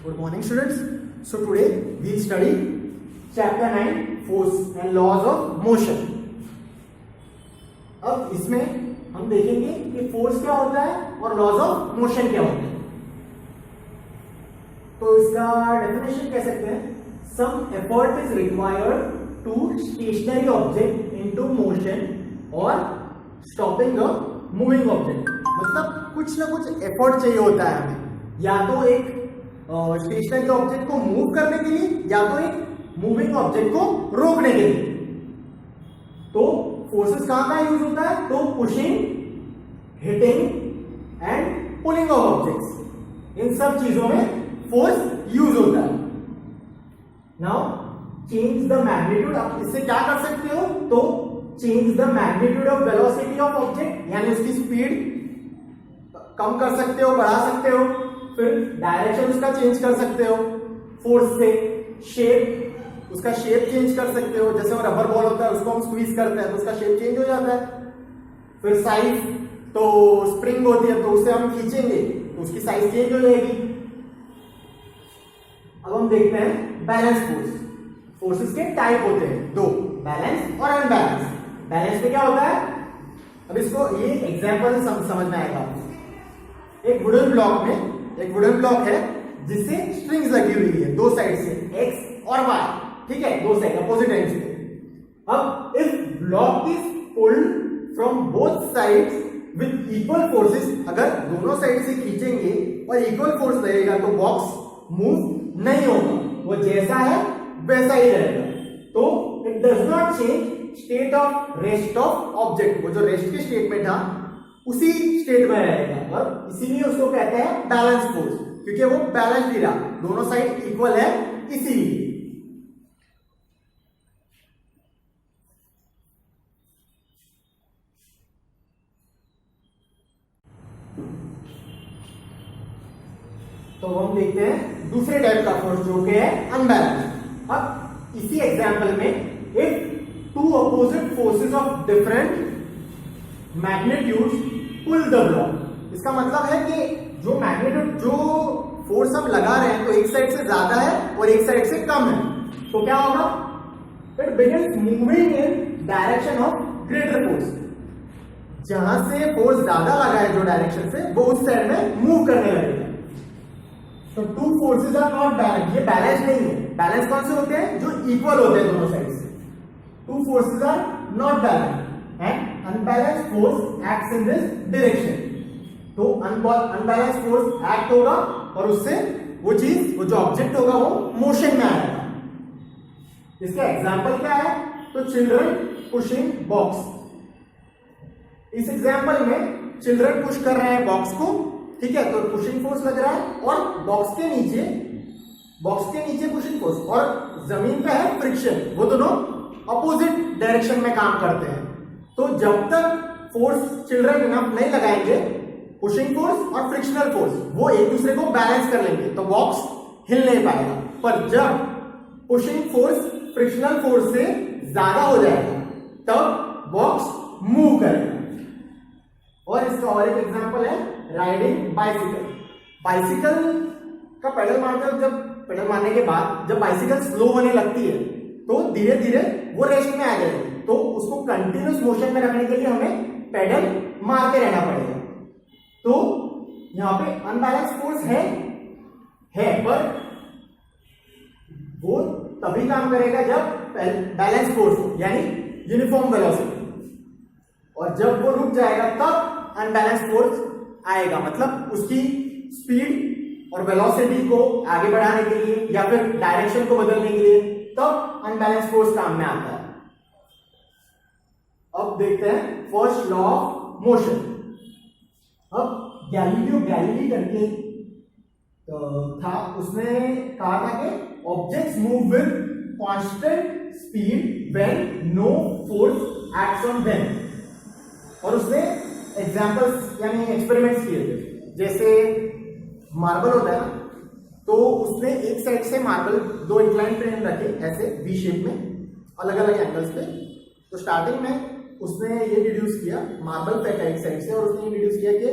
Good morning, students. So today we'll study chapter 9 force and laws of motion. अब इसमें हम देखेंगे कि फोर्स क्या होता है और लॉज ऑफ मोशन क्या होता है. तो इसका डेफिनेशन कह सकते हैं, some effort is required to stationary object into motion और स्टॉपिंग अ मूविंग ऑब्जेक्ट. मतलब कुछ ना कुछ एफर्ट चाहिए होता है हमें, या तो एक स्टेशनरी ऑब्जेक्ट को मूव करने के लिए या तो एक मूविंग ऑब्जेक्ट को रोकने के लिए. तो फोर्सेस कहां का यूज होता है? तो pushing, hitting and pulling of objects, इन सब चीजों में फोर्स यूज होता है. Now change the magnitude. आप इससे क्या कर सकते हो? तो change the magnitude of velocity of object, यानी उसकी स्पीड कम कर सकते हो, बढ़ा सकते हो. फिर डायरेक्शन उसका चेंज कर सकते हो फोर्स से. शेप, उसका शेप चेंज कर सकते हो. जैसे वो रबर बॉल होता है, उसको हम स्क्वीज करते हैं तो उसका शेप चेंज हो जाता है. फिर साइज, तो स्प्रिंग होती है तो उससे हम खींचेंगे तो उसकी साइज चेंज हो जाएगी. अब हम देखते हैं बैलेंस फोर्स. फोर्सेस के टाइप होते हैं दो, बैलेंस और अनबैलेंस. बैलेंस में क्या होता है? अब इसको ये एग्जांपल समझ में आएगा. एक वुडन ब्लॉक है जिससे स्ट्रिंग्स लगी हुई है दो साइड से, एक्स और वाई. ठीक है, दो साइड अपोजिट एंड्स पे. अब if block is pulled from both sides with equal forces, अगर दोनों साइड से खींचेंगे और इक्वल फोर्स लगेगा तो बॉक्स मूव नहीं होगा, वो जैसा है वैसा ही रहेगा. तो it does not change state of rest of object. वो जो रेस्ट के स्टेट में था उसी स्टेट में रहेगा, और इसीलिए उसको कहते हैं बैलेंस फोर्स, क्योंकि वो बैलेंस ही रहा, दोनों साइड इक्वल है इसीलिए. तो हम देखते हैं दूसरे टाइप का फोर्स जो कि है अनबैलेंस. अब इसी एग्जांपल में if two opposite forces of different magnitudes pull the block. इसका मतलब है कि जो मैग्नीट्यूड, जो फोर्स हम लगा रहे हैं तो एक साइड से ज्यादा है और एक साइड से कम है, तो क्या होगा? It begins moving in direction of greater force. जहां से फोर्स ज्यादा लगा है जो डायरेक्शन से, वो उस साइड में मूव करने लगेगा. तो two forces are not balance. ये बैलेंस नहीं है. बैलेंस कौन से होते हैं? जो इक्वल होते हैं दोनों साइड से. Two forces are not balance and unbalanced force acts in this direction. तो unbalanced force act होगा और उससे वो चीज, वो जो ऑब्जेक्ट होगा वो मोशन में आएगा. इसका एग्जांपल क्या है? तो चिल्ड्रन पुशिंग बॉक्स. इस एग्जांपल में चिल्ड्रन पुश कर रहे हैं बॉक्स को. ठीक है, तो पुशिंग फोर्स लग रहा है और बॉक्स के नीचे पुशिंग फोर्स, और जमीन पे है फ्रिक्शन. वो दोनों अपोजिट डायरेक्शन में काम करते हैं. तो जब तक फोर्स चिल्ड्रन इनफ नहीं लगाएंगे, पुशिंग फोर्स और फ्रिक्शनल फोर्स, वो एक दूसरे को बैलेंस कर लेंगे तो बॉक्स हिल नहीं पाएगा. पर जब पुशिंग फोर्स फ्रिक्शनल फोर्स से ज्यादा हो जाएगा तब बॉक्स मूव करेगा. और इसका और एक एग्जांपल है राइडिंग बाइसिकल. बाइसिकल का पेडल मारने के बाद जब बाइसिकल स्लो होने लगती है तो धीरे धीरे वो रेस्ट में आ जाएगी. तो उसको कंटिन्यूस मोशन में रखने के लिए हमें पेडल मारते रहना पड़ेगा. तो यहां पे अनबैलेंस फोर्स है, पर वो तभी काम करेगा जब बैलेंस फोर्स हो, यानी यूनिफॉर्म वेलोसिटी. और जब वो रुक जाएगा तब अनबैलेंस फोर्स आएगा. मतलब उसकी स्पीड और वेलोसिटी को आगे बढ़ाने के लिए या फिर डायरेक्शन को बदलने के लिए तब अनबैलेंस फोर्स काम में आता है. अब देखते हैं फर्स्ट लॉ ऑफ मोशन. अब गैलीली करके था, उसने कहा था कि objects move with constant speed when no force acts on them. और उसने एग्जांपल्स यानी एक्सपेरिमेंट्स किए थे. जैसे मार्बल होता है ना, तो उसने एक साइड से मार्बल दो इंक्लाइन प्लेन रखे ऐसे वी शेप में अलग अलग एंगल्स पे. तो स्टार्टिंग में उसने ये डिड्यूस किया, मार्बल फेंका एक साइड से, और उसने ये डिड्यूस किया कि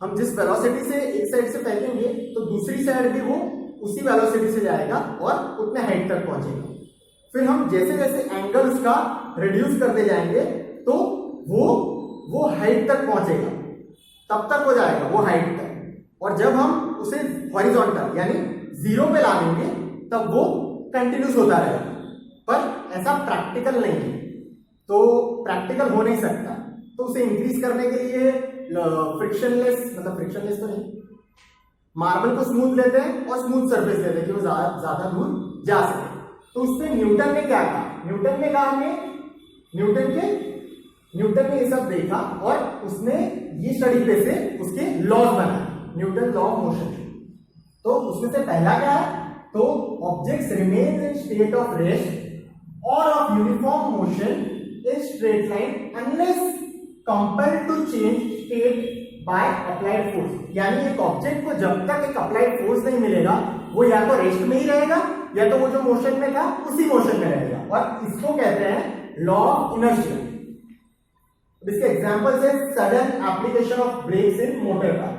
हम जिस वेलोसिटी से एक साइड से फेंकेंगे तो दूसरी साइड भी वो उसी वेलोसिटी से जाएगा और उतने हाइट तक पहुंचेगा। फिर हम जैसे जैसे एंगल्स का रिड्यूस करते जाएंगे तो वो हाइट तक पहुंचेगा, तब तक हो जाएगा वो हाइट तक। और जब हम उसे हॉरिजॉन्टल यानी 0 पे ला देंगे तब वो कंटिन्यूस होता रहेगा। पर ऐसा प्रैक्टिकल नहीं है, तो प्रैक्टिकल हो नहीं सकता। तो उसे इंक्रीज करने के लिए फ्रिक्शनलेस तो नहीं, मार्बल को स्मूथ लेते हैं और स्मूथ सरफेस लेते हैं कि वो ज्यादा दूर जा सके। तो उसमें न्यूटन ने क्या कहा, न्यूटन ने ये सब देखा और उसने ये स्टडी पे से उसके लॉज बनाए, न्यूटन लॉ ऑफ मोशन। तो उसमें से पहला क्या है, तो objects remain in state of rest or of uniform motion in straight line unless compelled to change state by applied force. यानी एक ऑब्जेक्ट को जब तक एक अप्लाइड फोर्स नहीं मिलेगा वो या तो रेस्ट में ही रहेगा या तो वो जो मोशन में था उसी मोशन में रहेगा, और इसको कहते हैं लॉ ऑफ इनर्शिया। इसके एग्जांपल्स है sudden application of brakes in motor car.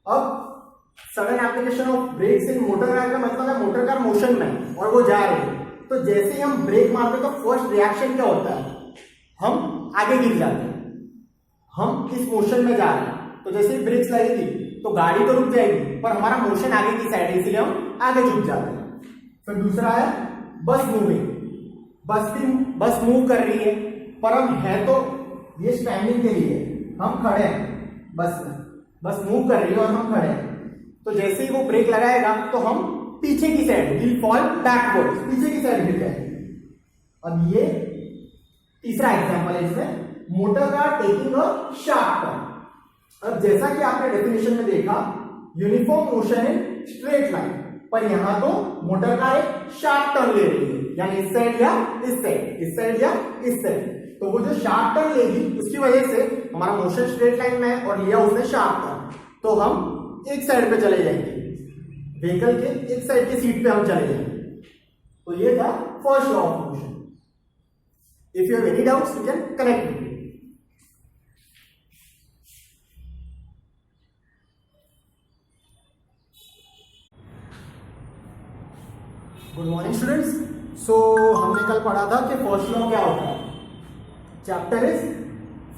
अब sudden application of brakes in motor car का मतलब है मोटर कार मोशन में और वो जा रही है, तो जैसे ही हम ब्रेक मारते तो फर्स्ट रिएक्शन क्या होता है, हम आगे गिर जाते हैं। हम इस मोशन में जा रहे हैं तो जैसे ही ब्रेक्स लगेगी तो गाड़ी तो रुक जाएगी पर हमारा मोशन आगे की साइड है, इसलिए हम आगे झुक जाते हैं। फिर दूसरा है बस मूविंग। बस मूव कर रही है पर हम है तो ये स्टैंडिंग के लिए, हम खड़े हैं, बस मूव कर रही है और हम खड़े हैं। तो जैसे ही वो ब्रेक लगाएगा तो हम पीछे की साइड विल फॉल बैकवर्ड, पीछे की साइड गिर जाएंगे। अब ये तीसरा एग्जांपल है इसमें, motor car taking a sharp turn. अब जैसा कि आपने डेफिनेशन में देखा uniform motion in straight line, पर यहां तो मोटर कार एक शार्प टर्न ले रही है, यानी इस साइड या इस साइड, इस साइड या इस साइड। तो वो जो शार्प टर्न लेगी उसकी वजह से हमारा मोशन स्ट्रेट लाइन में है और लिया उसने शार्प टर्न, तो हम एक साइड पे चले जाएंगे, व्हीकल के एक साइड की सीट पे हम चले जाएंगे। तो ये था first law of motion. If you have any doubts you can connect with me. Good morning students. So हमने कल पढ़ा था कि फर्स्ट लॉ क्या होता है। Chapter is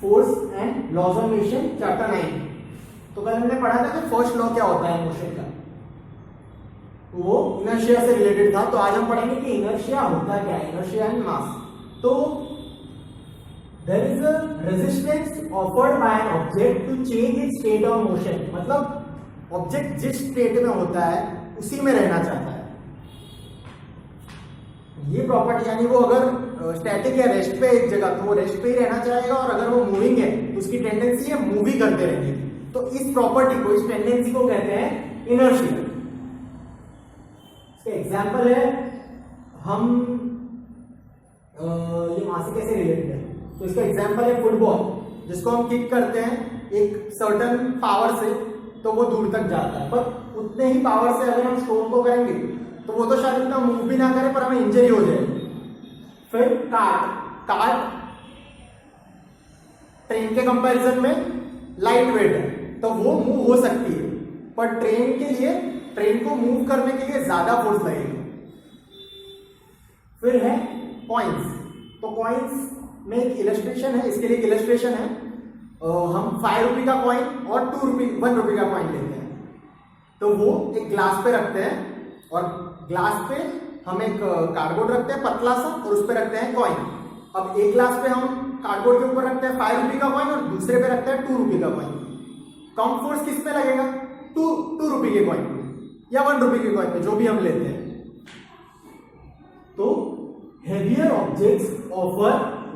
force and laws of motion, chapter 9। तो कल हमने पढ़ा था कि फर्स्ट लॉ क्या होता है मोशन का, वो इनर्शिया से रिलेटेड था। तो आज हम पढ़ेंगे कि इनर्शिया होता क्या है, इनर्शिया एंड मास। तो there is a resistance offered by an object to change its state of motion. मतलब ऑब्जेक्ट जिस स्टेट में होता है उसी में रहना चाहता है। ये प्रॉपर्टी यानी वो अगर स्टैटिक या रेस्ट पे एक जगह तो वो रेस्ट पे ही रहना चाहेगा, और अगर वो मूविंग है तो उसकी टेंडेंसी है मूव ही करते रहने की। तो इस प्रॉपर्टी को, इस टेंडेंसी को कहते हैं इनर्शिया। इसका एग्जांपल है, हम ये मास से कैसे रिलेटेड है, तो इसका एग्जांपल है फुटबॉल, जिसको हम किक करते हैं एक सर्टेन पावर से तो वो दूर तक जाता है, पर उतने ही पावर से अगर हम स्टोन को करेंगे तो वो तो शायद इतना मूव भी ना करे पर हमें इंजरी हो जाएगी। फिर कार्ट ट्रेन के कंपैरिजन में लाइट वेट है तो वो मूव हो सकती है, पर ट्रेन को मूव करने के लिए ज्यादा फोर्स लगेगा। फिर है कॉइन्स। तो कॉइन्स में एक इलस्ट्रेशन है, इसके लिए एक इलस्ट्रेशन है। हम 5 रुपये का कॉइन और 1 रुपये का कॉइन लेते हैं, तो वो एक ग्लास पे रखते हैं और ग्लास पे हम एक कार्डबोर्ड रखते हैं पतला सा और उस पे रखते हैं कॉइन। अब एक ग्लास पे हम कार्डबोर्ड के ऊपर रखते हैं 5 रुपये का कॉइन और दूसरे पे रखते हैं 2 रुपये का कॉइन। कम फोर्स किस पे लगेगा, 2 रुपये के कॉइन पे या 1 रुपये के कॉइन पे, जो भी हम लेते हैं। तो heavier objects offer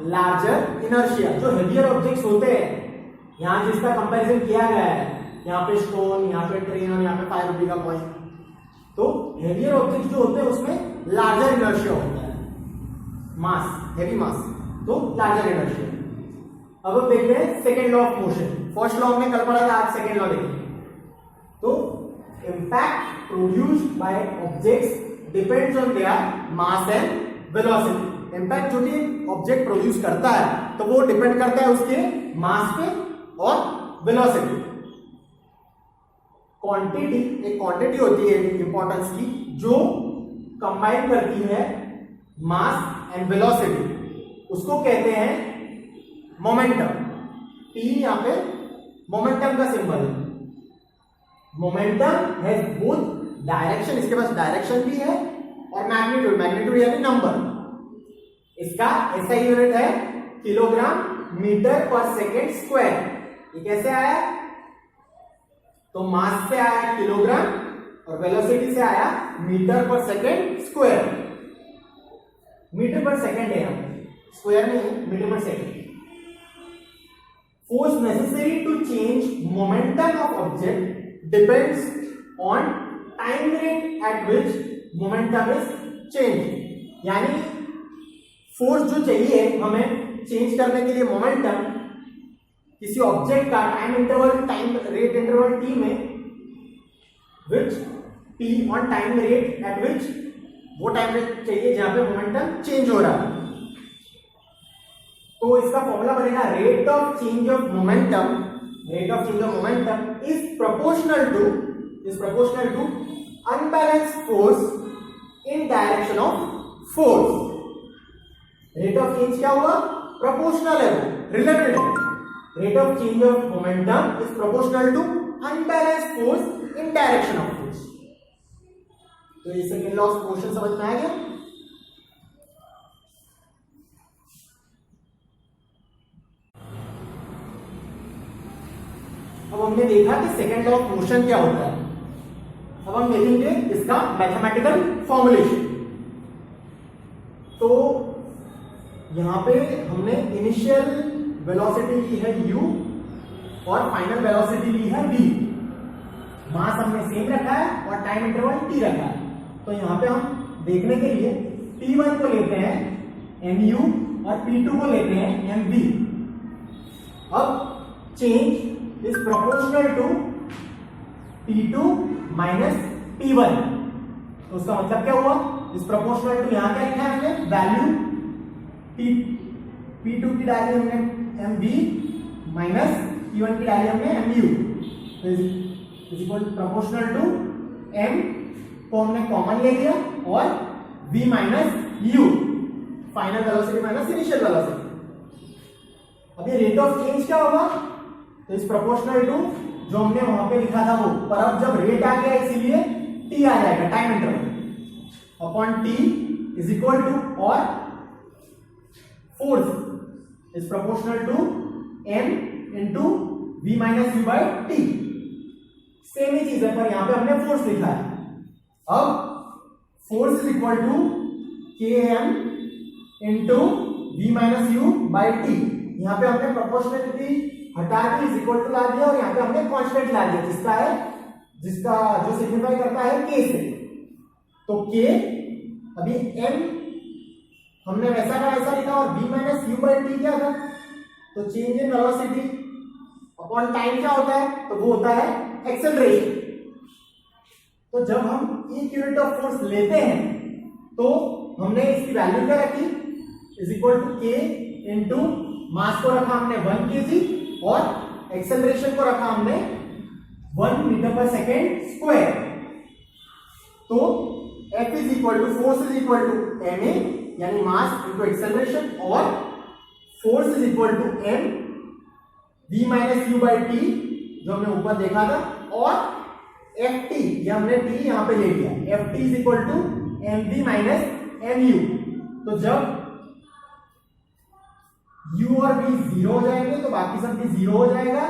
larger inertia. जो हेवियर ऑब्जेक्ट्स होते हैं, यहाँ जिसका कंपैरिजन किया गया है, यहाँ पे स्टोन, यहाँ पे ट्रेन और यहाँ पे 5 रुपये का कॉइन, तो हेवियर ऑब्जेक्ट जो होते हैं उसमें लार्जर इनर्शिया होता है, मास, हेवी मास, तो लार्जर इनर्शिया। अब हम देखते हैं second law of motion. First law हमने कल पढ़ा था, आज सेकेंड लॉ देखेंगे। तो impact produced by objects depends on their mass and velocity. Impact जो भी ऑब्जेक्ट प्रोड्यूस करता है तो वो डिपेंड करता है उसके मास पे और वेलोसिटी। क्वांटिटी, एक क्वांटिटी होती है इंपॉर्टेंस की, जो कंबाइन करती है मास एंड वेलोसिटी, उसको कहते हैं मोमेंटम। टी यहां पे मोमेंटम का सिंबल है। मोमेंटम हैज बोथ डायरेक्शन, इसके पास डायरेक्शन भी है, और मैग्नीट्यूड, मैग्नीट्यूड यानी नंबर। इसका ऐसा यूनिट है किलोग्राम मीटर पर सेकेंड स्क्वायर। ये कैसे आया? तो मास से आया किलोग्राम और वेलोसिटी से आया मीटर पर सेकेंड स्क्वायर। मीटर पर सेकेंड है, यहां स्क्वायर नहीं है, मीटर पर second. Force necessary to change momentum of object depends on time rate at which momentum is changed। यानी फोर्स जो चाहिए हमें चेंज करने के लिए मोमेंटम किसी ऑब्जेक्ट का time interval, time rate interval T में, which T on time rate at which, वो टाइम रेट चाहिए जहां पे मोमेंटम चेंज हो रहा है। तो इसका फॉर्मूला बनेगा rate of change of momentum, rate of change of momentum is proportional to unbalanced force in direction of force. Rate of change क्या हुआ? प्रोपोर्शनल है, रिलेटेड है। Rate of change of momentum is proportional to unbalanced force in direction of force. तो ये second law of motion समझ में आ गया। अब हमने देखा कि सेकंड लॉ ऑफ मोशन क्या होता है। अब हम देखेंगे इसका मैथमेटिकल फॉर्मुलेशन। तो यहां पे हमने इनिशियल वेलोसिटी ली है u और फाइनल वेलोसिटी ली है v। मास हमने सेम रखा है और टाइम इंटरवल t रखा है। तो यहां पे हम देखने के लिए t1 को लेते हैं mu और p2 को लेते हैं mv। अब change is proportional to T2 minus T1। तो उसका मतलब क्या हुआ? इस proportional to यहां क्या लिखा है हमने? वैल्यू P2 की डाली हमने MV माइनस T1 की डाली हमने MU। तो is equal proportional to M को हमने कॉमन ले लिया और V minus U, final velocity minus initial velocity. अब ये रेट ऑफ चेंज क्या होगा? तो इस प्रोपोर्शनल टू जो हमने वहां पे लिखा था वो, पर अब जब रेट आ गया इसीलिए टी आ जाएगा, time interval upon T is equal to, और force is proportional to M into we minus you by T. Same ही चीज है, पर यहां पे हमने फोर्स लिखा है। अब force is equal to k m into we minus you by t. यहां पे हमने प्रोपोर्शनलिटी हटा के इज इक्वल टू ला दिया और यहाँ पे हमने कांस्टेंट ला दिया, जिसका जो सिग्निफाई करता है के से। तो के अभी m हमने वैसा का वैसा लिखा और v minus you by T क्या था? तो change in velocity upon time क्या होता है? तो वो होता है एक्सेलरेशन। तो जब हम एक यूनिट ऑफ फोर्स लेते हैं तो हमने इसकी वैल्यू क्या रखी? इज इक्वल टू के इंटू मास को रखा हमने 1 kg और एक्सेलरेशन को रखा हमने 1 मीटर पर सेकेंड स्क्वायर। तो F is equal to, force is equal to ma यानी मास इंटू एक्सेलरेशन, और force is equal to m v minus you by t जो हमने ऊपर देखा था, और ft ये हमने t यहां पे ले लिया, ft is equal to mv minus mu। तो जब u और v जीरो हो जाएंगे तो बाकी सब भी जीरो हो जाएगा।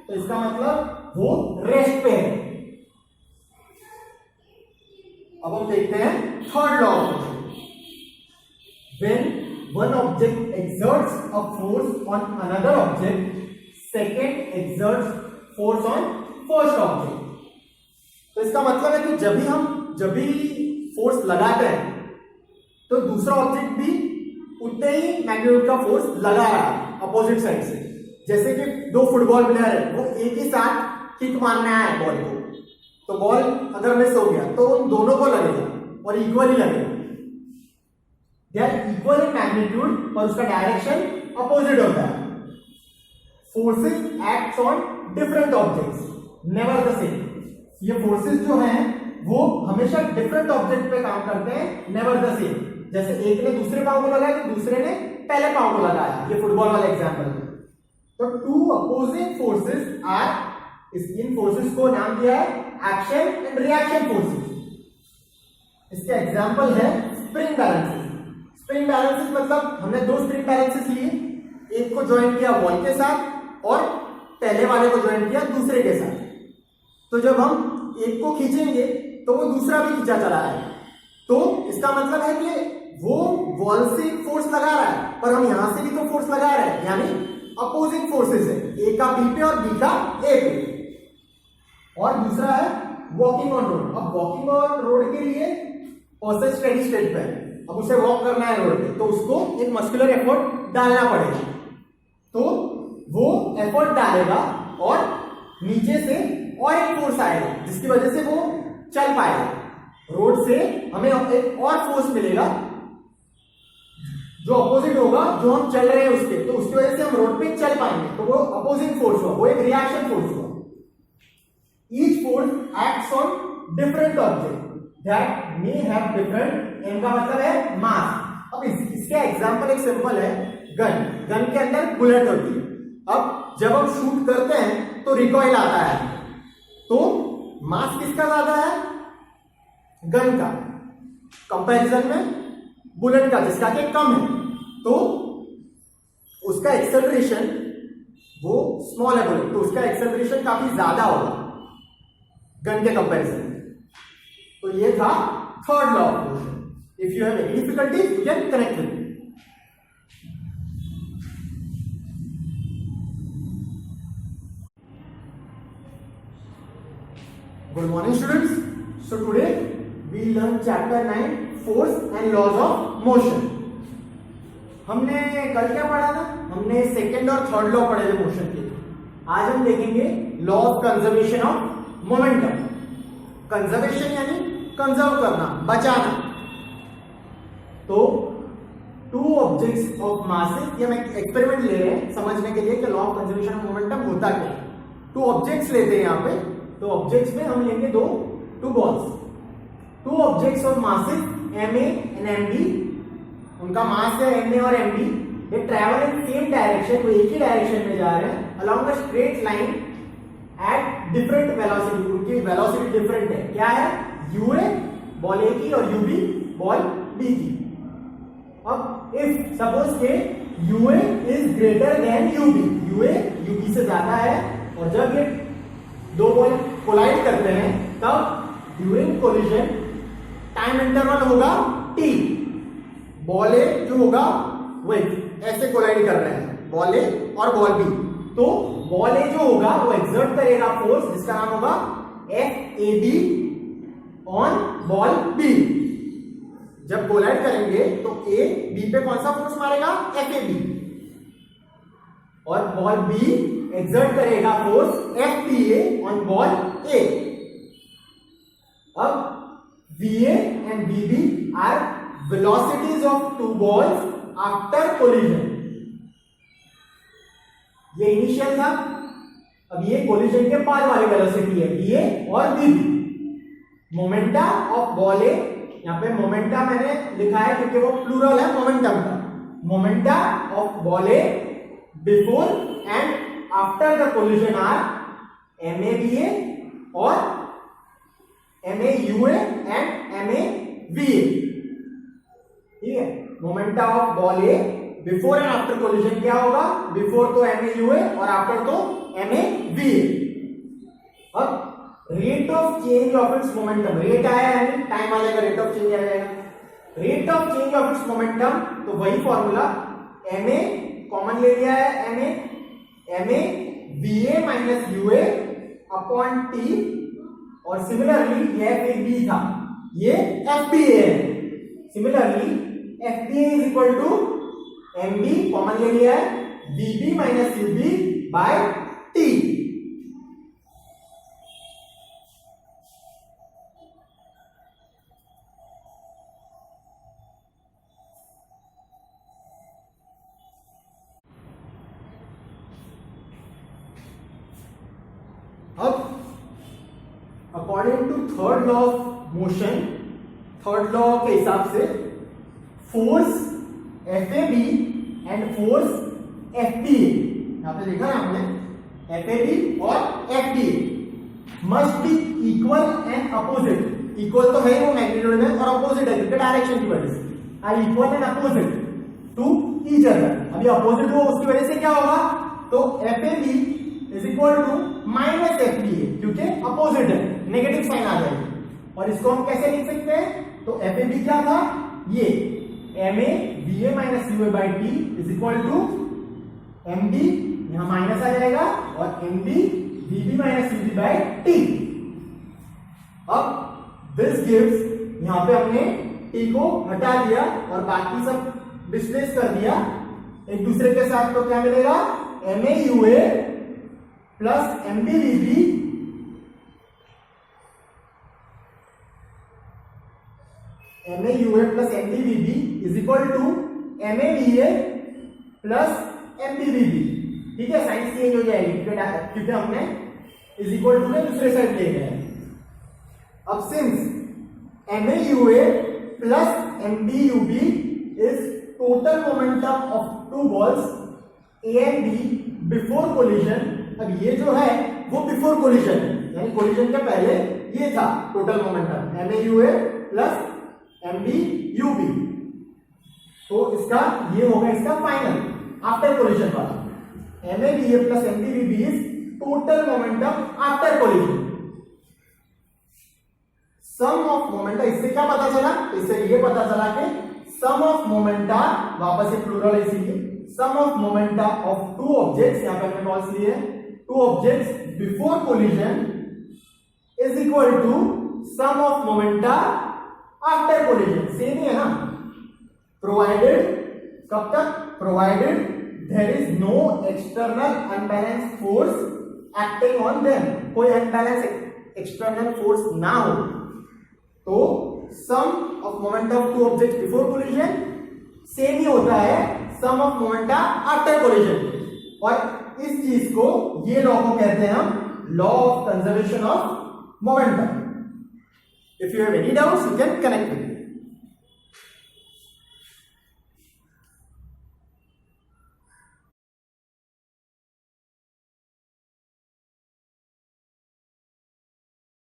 तो इसका मतलब वो रेस्ट पे है। अब हम देखते हैं third law of motion. When one object exerts a force on another object, second exerts force on first object. तो इसका मतलब है कि जब भी फोर्स लगाते हैं तो दूसरा ऑब्जेक्ट भी उतने ही मैग्नीट्यूड का फोर्स लगा रहा है अपोजिट साइड से। जैसे कि दो फुटबॉल प्लेयर है, वो एक ही साथ किक मारने आया बॉल को, तो बॉल अगर मिस हो गया तो उन दोनों को लगेगा और इक्वली लगेगा। They are equal in magnitude, पर उसका डायरेक्शन अपोजिट होता है। Forces acts on different objects, never the same. ये फोर्सेस जो हैं वो हमेशा डिफरेंट ऑब्जेक्ट पे काम करते हैं, नेवर द सेम। जैसे एक ने दूसरे पांव को लगाया तो दूसरे ने पहले पांव को लगाया, ये फुटबॉल वाले एग्जांपल में। तो टू अपोजिंग फोर्सेस आर, इन फोर्सेस को नाम दिया है एक्शन एंड रिएक्शन फोर्सेस। इसके एग्जांपल है स्प्रिंग बैलेंसेस। स्प्रिंग बैलेंसेस मतलब हमने दो स्प्रिंग बैलेंसेस लिए, एक को ज्वाइन किया वॉल के साथ और पहले वाले को ज्वाइन किया दूसरे के साथ। तो जब हम एक को खींचेंगे तो वो दूसरा भी खींचा चला है, तो इसका मतलब है कि वो वॉल से फोर्स लगा रहा है पर हम यहां से भी तो फोर्स लगा रहे हैं, यानी अपोजिंग फोर्सेस है, ए का बी पे और बी का ए पे। और दूसरा है वॉकिंग ऑन रोड। अब वॉकिंग ऑन रोड के लिए पर्सन स्टेडी स्टेट पे है, अब उसे वॉक करना है रोड पे, तो उसको एक मस्कुलर एफर्ट डालना पड़ेगा। तो वो एफर्ट डालेगा और नीचे से और एक फोर्स आएगा जिसकी वजह से वो चल पाएगा। रोड से हमें एक और फोर्स मिलेगा जो अपोजिट होगा जो हम चल रहे हैं उसके, तो उसकी वजह से हम रोड पे चल पाएंगे, तो वो अपोजिंग फोर्स हुआ, वो एक रिएक्शन फोर्स हुआ। Each force acts on different object that may have different, इनका मतलब है मास। अब इसके एग्जांपल एक सिंपल है, गन। गन के अंदर बुलेट होती है। अब जब हम शूट करते हैं तो रिकॉइल आता है, तो मास किसका ज्यादा है? गन का, कंपैरिजन में बुलेट का जिसका कि कम है, तो उसका एक्सेलरेशन वो स्मॉल है बुलेट, तो उसका एक्सेलरेशन काफी ज्यादा होगा गन के कंपैरिजन में। तो ये था third law of motion. If you have any difficulty you can connect with me. Good morning students. So today we learn chapter 9 force and laws of motion. हमने कल क्या पढ़ा था? हमने सेकेंड और थर्ड लॉ पढ़े थे मोशन के। आज हम देखेंगे law of conservation of momentum. Conservation यानी कंजर्व करना, बचाना। तो टू ऑब्जेक्ट्स ऑफ मासेस, ये हम एक्सपेरिमेंट ले रहे हैं समझने के लिए कि law of conservation of momentum होता क्या है। टू ऑब्जेक्ट्स लेते हैं यहाँ पे, तो ऑब्जेक्ट्स में हम लेंगे two balls, two objects of masses ma and mb, उनका मास है ma और mb। They travel in same direction, वो एक ही डायरेक्शन में जा रहे हैं along a straight line at different velocity. उनकी वेलोसिटी डिफरेंट है, क्या है? ua बॉल a की और ub बॉल b की। अब इफ सपोज के ua is greater than ub, ua ub से ज्यादा है, और जब ये दो बॉल कोलाइड करते हैं तब ड्यूरिंग कोलिजन टाइम इंटरवल होगा t। बॉल ए जो होगा वो ऐसे कोलाइड कर रहे हैं, बॉल ए और बॉल बी, तो बॉल ए जो होगा वो एक्सर्ट करेगा फोर्स जिसका नाम होगा FAB ऑन बॉल बी। जब कोलाइड करेंगे तो ए बी पे कौन सा फोर्स मारेगा? FAB। और बॉल बी एक्सर्ट करेगा force FPA on ball A. अब VA and BB are velocities of two balls after collision. ये इनिशियल था, अब ये कोलिजन के बाद वाली वेलोसिटी है VA और BB। मोमेंटा ऑफ बॉल ए, यहां पे मोमेंटा मैंने लिखा है क्योंकि वो प्लूरल है मोमेंटम का। Momenta of ball A before and after the collision are MABA और MAUA एंड MAVA। ठीक है, momenta of ball A before and after collision क्या होगा? बिफोर तो MAUA और आफ्टर तो MAVA। अब rate of change of its momentum, rate आया यानी टाइम आ जाएगा, रेट ऑफ चेंज आ जाएगा। Rate of change of its momentum, तो वही फॉर्मूला, MA कॉमन ले लिया है, MA VA minus UA upon T, और सिमिलरली ये FAB था, ये FBA है। Similarly FBA is equal to MB common ले लिया है, BB minus UB by T। According to third law of motion, third law के हिसाब से force FAB and force FPA, यहां पे देखा ना आपने, FAB और FPA must be equal and opposite. Equal तो है वो मैग्नीट्यूड में, और अपोजिट है क्योंकि डायरेक्शन की वजह से, are equal and opposite to each other. अभी अपोजिट हो उसकी वजह से क्या होगा, तो FAB is equal to minus FPA, क्योंकि अपोजिट है, नेगेटिव साइन आ जाएगी। और इसको हम कैसे लिख सकते हैं, तो FAB क्या था, ये MA VA minus UA by T is equal to MB, यहां माइनस आ जाएगा, और MB VB minus UB by T। अब दिस गिव्स, यहां पे हमने T को हटा दिया और बाकी सब डिस्प्लेस कर दिया एक दूसरे के साथ, तो क्या मिलेगा, MA UA plus MB VB MA UA plus MB VB is equal to MA VA plus MB VB। ठीक है, साइंस चेंज हो जाएगी क्योंकि हमने इज इक्वल टू के दूसरे साइड ले गए। अब since MA UA plus MB UB is total momentum of two balls A and B before collision. अब ये जो है वो बिफोर कोलिजन, यानी कोलिजन के पहले ये था total momentum MA UA plus MB UB, तो इसका ये होगा इसका फाइनल आफ्टर कोलिजन वाला। MA VA plus MB VB is total momentum after collision. Sum of momenta, इससे क्या पता चला, इससे ये पता चला कि सम ऑफ मोमेंटा, वापस से प्लूरल है इसीलिए, sum of momenta of two objects, यहां पे हमने कॉल्स लिए two objects before collision is equal to sum of momenta after collision. Same ही है ना, प्रोवाइडेड, कब तक, provided there is no external unbalance force acting on them, कोई अनबैलेंस एक्सटर्नल फोर्स ना हो, तो sum of moment of two objects before collision same ही होता है sum of momenta after collision. और इस चीज को, ये लॉ को कहते हैं हम law of conservation of momentum. If you have any doubts, you can connect with me.